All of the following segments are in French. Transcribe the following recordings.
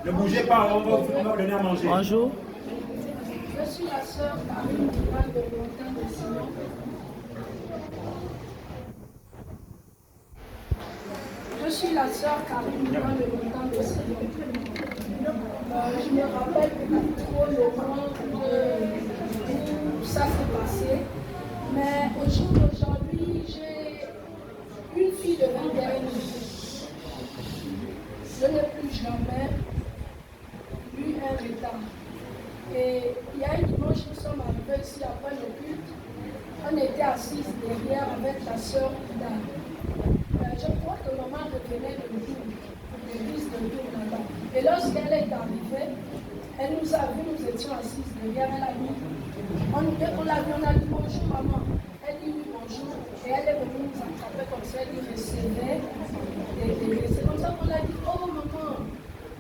Ne bougez pas, on va vous donner à manger. Bonjour. Je suis la sœur Karine Duval de Montagne de Sion. Je suis la sœur Karine Duval de Montagne de Sion. Je me rappelle pas trop le moment où ça s'est passé, mais au jour d'aujourd'hui, j'ai une fille de 21 ans. Je n'ai plus jamais eu un retard. Et il y a un dimanche, nous sommes arrivés ici après le culte. On était assises derrière avec la sœur Ida. Je crois que maman revenait de l'église de Dour là-bas. Et lorsqu'elle est arrivée, elle nous a vus, nous étions assises derrière, elle a dit, on l'a vu, on a dit bonjour maman. Elle dit oui bonjour. Et elle est venue nous attraper comme ça, elle dit recevez. C'est comme ça qu'on a dit, oh maman.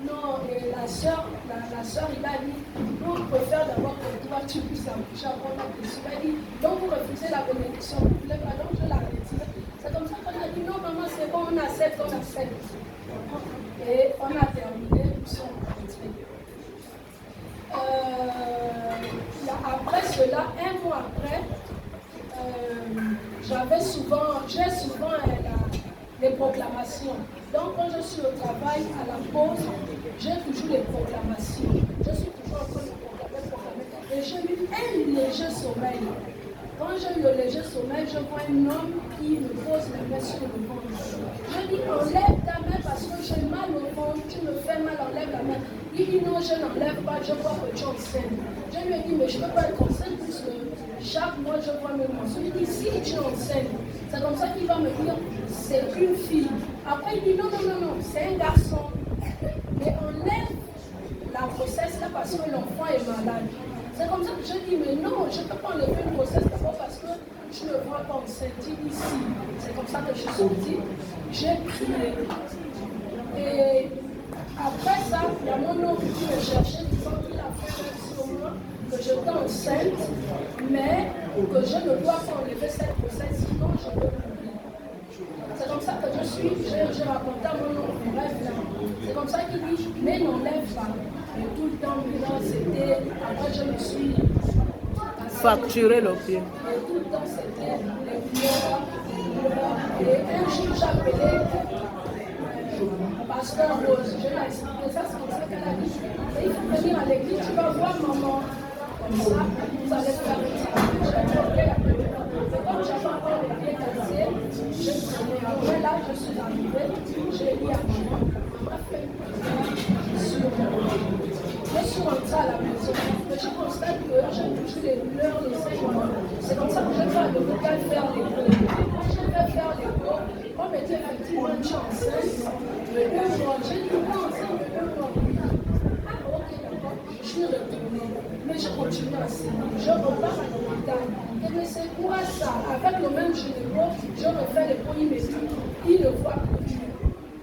Non, et la sœur, il a dit, nous on préfère d'abord que toi tu puisses accoucher avant la blessure. Elle dit, donc vous refusez la bénédiction, vous voulez pas, donc je la retire. C'est comme ça qu'on a dit, non maman c'est bon, on accepte. Et on a terminé, nous sommes rentrés. Après cela, un mois après, j'ai souvent les proclamations. Donc quand je suis au travail, à la pause, j'ai toujours les proclamations. Je suis toujours en train de proclamer. Et j'ai eu un léger sommeil. Quand j'ai eu le léger sommeil, je vois un homme qui me pose la main sur le ventre. Je dis, enlève ta main parce que j'ai mal au ventre, tu me fais mal, enlève la main. Il dit, non, je n'enlève pas, je vois que tu es enceinte. Je lui ai dit, mais je ne peux pas être enceinte puisque chaque mois je vois mes menstrues. Il dit, si tu es enceinte, c'est comme ça qu'il va me dire, c'est une fille. Après, il dit, non, c'est un garçon. Mais enlève la grossesse là parce que l'enfant est malade. C'est comme ça que je dis, mais non, je ne peux pas enlever une grossesse d'abord parce que je ne vois pas enceinte ici. C'est comme ça que je suis sortie. J'ai crié. Et après ça, il y a mon oncle qui me cherchait, disant qu'il a fait un sur moi, que j'étais enceinte, mais que je ne dois pas enlever cette grossesse, sinon je peux mourir. C'est comme ça que j'ai raconté à mon oncle, bref, là. C'est comme ça qu'il dit, mais n'enlève pas. Et tout le temps, maintenant, c'était, après je me suis facturé le pied. Et tout le temps, c'était les pleurs. Et un jour, j'appelais Pasteur Rose. Je l'ai expliqué ça, c'est comme ça qu'elle a dit. Et il faut venir à l'église, tu vas voir maman. Comme ça, vous allez faire le travail. J'ai bloqué la première. Et comme j'avais encore les pieds cassés, je prenais. Après là, je suis arrivée, j'ai dit à maman, maman fait une sur je suis rentrée à la maison, mais je constate que j'ai toujours les douleurs, les saignements. C'est comme ça que je vais à l'hôpital faire l'écho. Quand je vais faire l'écho, on me dit effectivement tu es enceinte, mais j'ai dit pas enceinte, ah ok d'accord, je suis retournée, mais je continue à saigner. Je repars à l'hôpital. Et mais c'est quoi ça? Avec le même gynéco, je refais l'écho, il me dit, il ne voit plus.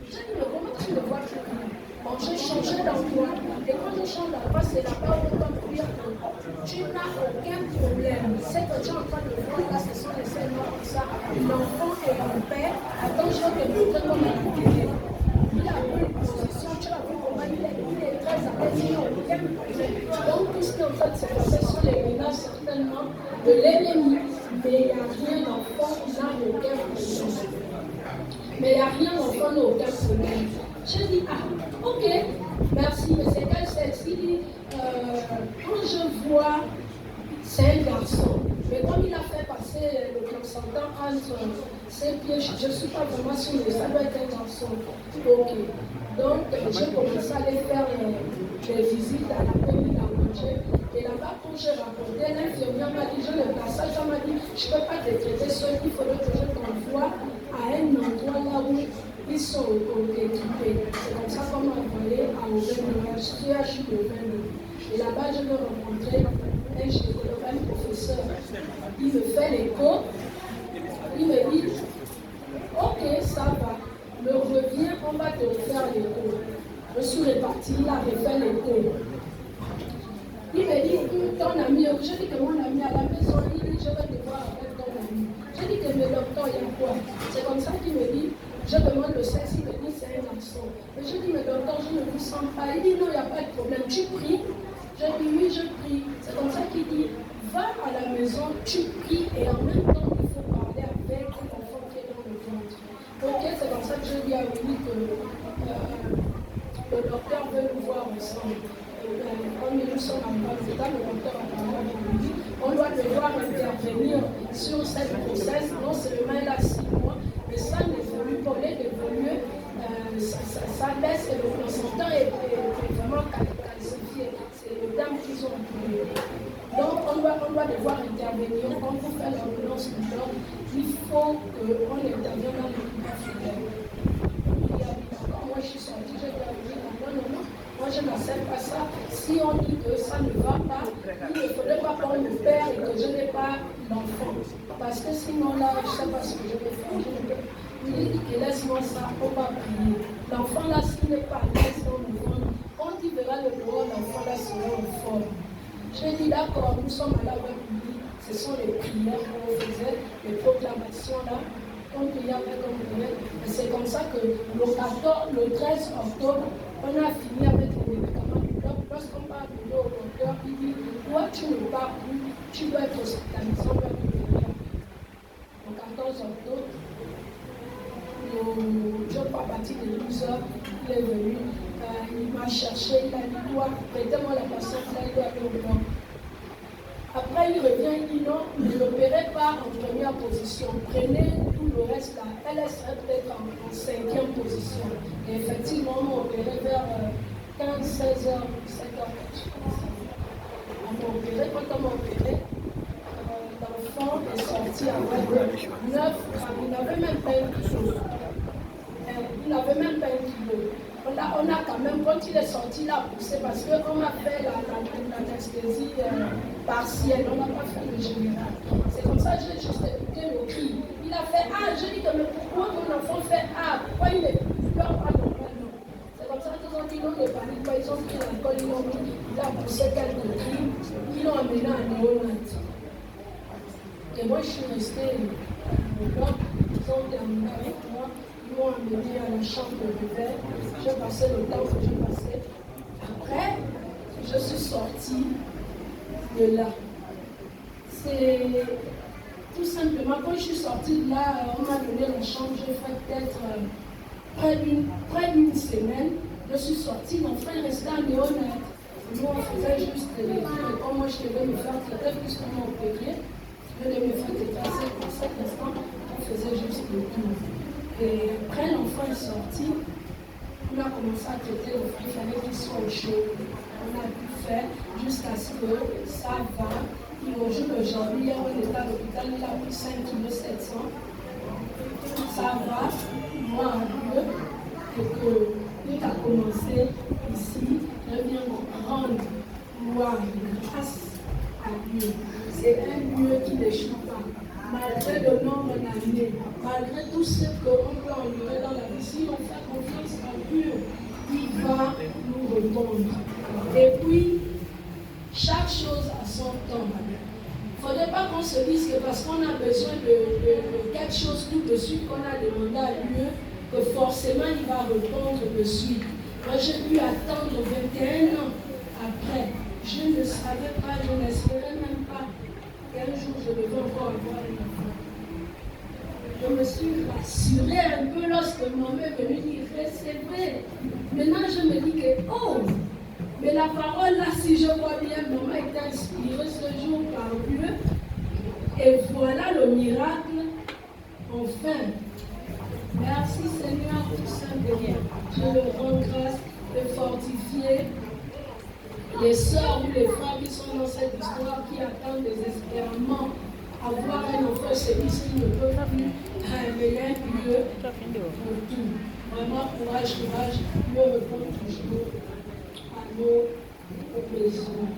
J'ai dit, mais comment tu ne vois plus? Bon, j'ai changé d'emploi. Et quand je change d'emploi, c'est là-bas où on va me dire que tu n'as aucun problème. C'est que tu es en train de voir là, ce sont les saignements comme ça. L'enfant est en paix. Attends, je vais te montrer comment il est. Il a pris une position, tu as vu comment il est très à l'aise, il n'a aucun problème. Donc, tout ce qui est en train de se passer sont les ménages certainement de l'ennemi. Mais il n'y a rien d'enfant qui n'a aucun problème. Mais il n'y a rien d'enfant n'a aucun problème. Je dis, ah, ok, merci, mais c'est qu'elle s'explique. Quand je vois, c'est un garçon, mais comme il a fait passer le consentant entre ses pieds, je ne suis pas vraiment sûre, mais ça doit être un garçon. Ok, donc j'ai commencé à aller faire des visites à la commune à manger. Et là-bas, quand j'ai raconté, l'infirmière m'a dit, je le passage, elle m'a dit, je ne peux pas te traiter seul, il faudrait que je t'envoie à un endroit là où ils sont équipés. C'est comme ça qu'on m'a envoyé à Auvergne, CHU d'Auvergne. Et là-bas, je me rencontrais un gynécologue, un professeur. Il me fait l'écho. Il me dit, ok, ça va. Me reviens, on va te faire l'écho. Je suis repartie, il a refait l'écho. Il me dit, ton ami, je dis que mon ami à la maison, il dit, je vais te voir avec ton ami. Je dis que le docteur, il y a quoi? C'est comme ça qu'il me dit, je demande le sexe, il me dit, c'est un garçon. sens. Mais je dis, mais docteur, je ne vous sens pas. Il dit, non, il n'y a pas de problème. Tu pries? Je dis, oui, je prie. C'est comme ça qu'il dit, va à la maison, tu pries et en même temps, il faut parler avec l'enfant qui est dans le ventre. Ok, c'est comme ça que je dis à Willy que le docteur veut nous voir ensemble. Comme nous sommes en l'hôpital, le docteur a parlé avec lui. On doit devoir intervenir sur cette grossesse. Non seulement elle a 6 mois, mais ça n'évolue pas. Au lieu d'évoluer, ça baisse et le placenta est vraiment calcifié. C'est le terme qu'ils ont employé. Donc, on doit devoir intervenir. Quand vous faites l'ambulance du genre, il faut qu'on intervienne dans l'équipement fidèle. Moi, je suis sortie, j'ai dit non. Moi, je n'accepte pas ça. Si on dit que ça ne va pas, il ne faudrait pas qu'on le père et que je n'ai pas l'enfant. Parce que sinon, là, je ne sais pas ce que je vais faire. Il dit que laisse-moi ça, on va prier. L'enfant là, s'il n'est pas à l'aise dans le ventre, quand il verra le dehors, l'enfant là sera en forme. J'ai dit d'accord, nous sommes à la République, ce sont les prières qu'on faisait, les proclamations là, on priait avec on priait. Et c'est comme ça que le 13 octobre, on a fini avec les médicaments du docteur. Lorsqu'on va appeler au docteur, il dit, toi tu ne pars plus, tu dois être hospitalisé, on va te prier. Le 14 octobre, je crois à partir de 12 heures, il est venu, il m'a cherché, il a dit, toi, prêtez-moi la patiente, là, il doit aller au banc. Après, il revient, il dit non, ne l'opérez pas en première position, prenez tout le reste là, elle serait peut-être en 5e position. Et effectivement, on m'a opéré vers 15, 16 heures, 17 heures. On m'a opéré, quand on m'a opéré, l'enfant est sorti avec 9 grammes, il n'avait même pas 1 kilo. Il n'avait même pas 1 kilo. On a quand même, quand il est sorti, il a poussé parce qu'on a fait l'anesthésie partielle, on n'a pas fait le général. C'est comme ça que j'ai juste écouté le cri. Il a fait ah, je dis que mais pourquoi mon enfant fait ah, pourquoi il ne pleure pas normalement? C'est comme ça qu'ils ont dit non, ne panique pas, ils ont pris l'alcool, ils l'ont mis, il a poussé quelques cris, ils l'ont amené à néonat. Et moi je suis restée au bloc, ils ont terminé avec moi. Ils m'ont amené à la chambre de verre. J'ai passé le temps que j'ai passé. Après, je suis sortie de là. C'est tout simplement, quand je suis sortie de là, on m'a donné la chambre. J'ai fait peut-être près d'une semaine. Je suis sortie, mon frère restait à néonat. Nous, on faisait juste les films. Et quand moi, je devais me faire traiter, puisqu'on m'a opéré, je devais me faire traiter pour cet instant, on faisait juste le tour. Et après, l'enfant est sorti, on a commencé à traiter l'enfant, il fallait qu'il soit au chaud. On a pu faire jusqu'à ce que ça va. Il rejoue le janvier, hier on était à l'hôpital, il a pris 5,7 kg. Ça va, moi un peu, et que tout a commencé ici, je viens de rendre gloire, grâce à Dieu. C'est un Dieu qui n'échoue pas. Malgré le nombre d'années, malgré tout ce qu'on peut endurer dans la vie, si on fait confiance à Dieu, il va nous répondre. Et puis, chaque chose a son temps. Il ne faudrait pas qu'on se dise que parce qu'on a besoin de quelque chose tout de suite qu'on a demandé à Dieu, que forcément il va répondre de suite. Moi, j'ai dû attendre 21 ans après. Je ne savais pas, je n'espérais même pas qu'un jour je devais encore avoir un enfant. Je me suis rassurée un peu lorsque maman est venue dire c'est vrai. Maintenant je me dis que oh, mais la parole là, si je vois bien, maman était inspirée ce jour par Dieu. Et voilà le miracle. Enfin, merci Seigneur tout simplement. Je le rends grâce de fortifier les sœurs ou les frères qui sont dans cette histoire, qui attendent désespérément avoir un enfant, c'est ici qui ne peuvent plus, mais il y a un lieu pour tout. Vraiment, courage, Dieu répond toujours à nos besoins.